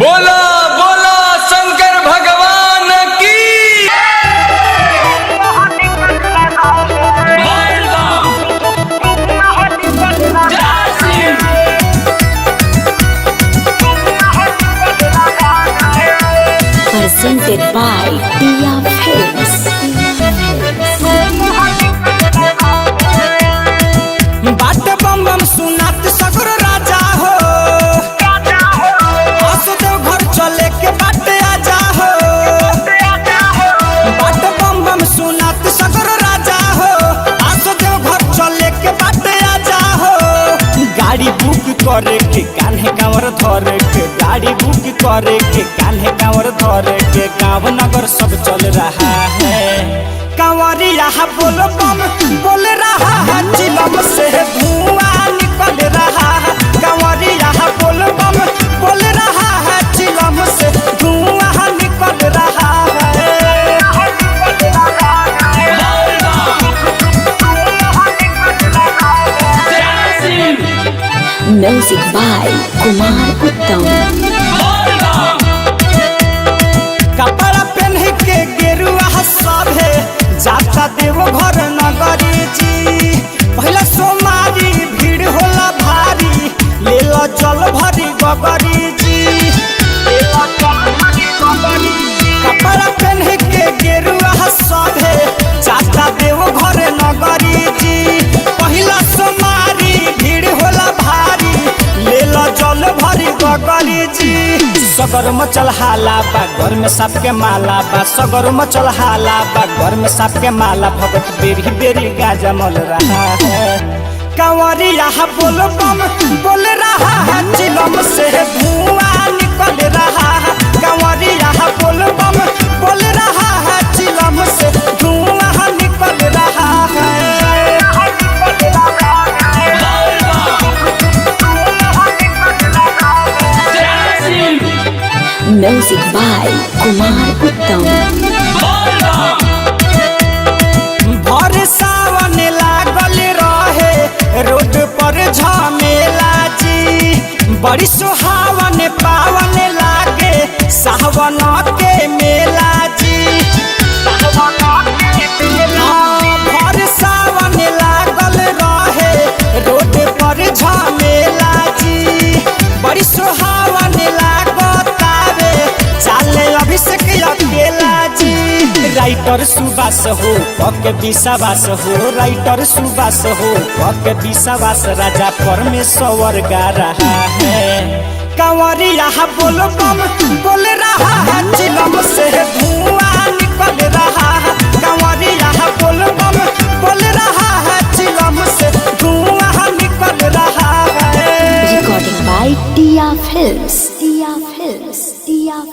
बोला बोला शंकर भगवान की। Presented by Tia Films. बाट बम बम सुनात सगर राजा हो, वासुदेव घर चले के बाटे आजा हो। बाट बम बम सुनात सगर राजा हो, वासुदेव घर चले के बाटे आजा हो। गाड़ी बुक करे के कान्हे कांवर धरे के, गाड़ी बुक करे के कान्हे कांवर धरे के, गाँव नगर सब चल रहा है। कांवरिया बोल बम बोल रहा है, चिलम से धुआं निकल रहा है। कांवरिया बोल बम बोल रहा है, चिलम से धुआं निकल रहा है। Music by Kumar Uttam. कपड़ा पहन के गेरुआ सभे जाता देव घर नगरी जी। पहला सोमारी भीड़ होला भारी, ले लो जल भरी गगरी जी। कपड़ा पहन के गेरुआ सभे जाता देव घर नगरी जी। पहला सोमारी भीड़ होला भारी, ले लो जल भरी गगरी जी। सगर मचल हाला बा घर में साप के माला बा, सगर मचल हाला बा घर में साप के माला। भगत बेरी बेरी गाजा मल रहा है। कांवरिया बोल बम बोल रहा है, चिलम से धुआं निकल रहा है। कांवरिया बोल बम बोल रहा है, चिलम से धुआं निकल रहा है। Music by Kumar Uttam. भर सावन लागल रहे रोड पर झमेला जी। बड़ी सुहावन पावन लागे सावन के मेला जी। भर सावन लागल रहे रोड पर झमेला जी। बड़ी सुहावन लागतावे चाले अभिषेक अकेला जी। राइटर सुबास हो पक विश्वास हो, राइटर सुबास हो पक विश्वास, राजा परमेश्वर गा रहा है। कांवरिया बोल बम बोल रहा है, चिलम से धुआं निकल रहा है। कांवरिया बोल बम बोल रहा है, चिलम से धुआं निकल रहा है। Recording by Tia Films. Tia Films. Tia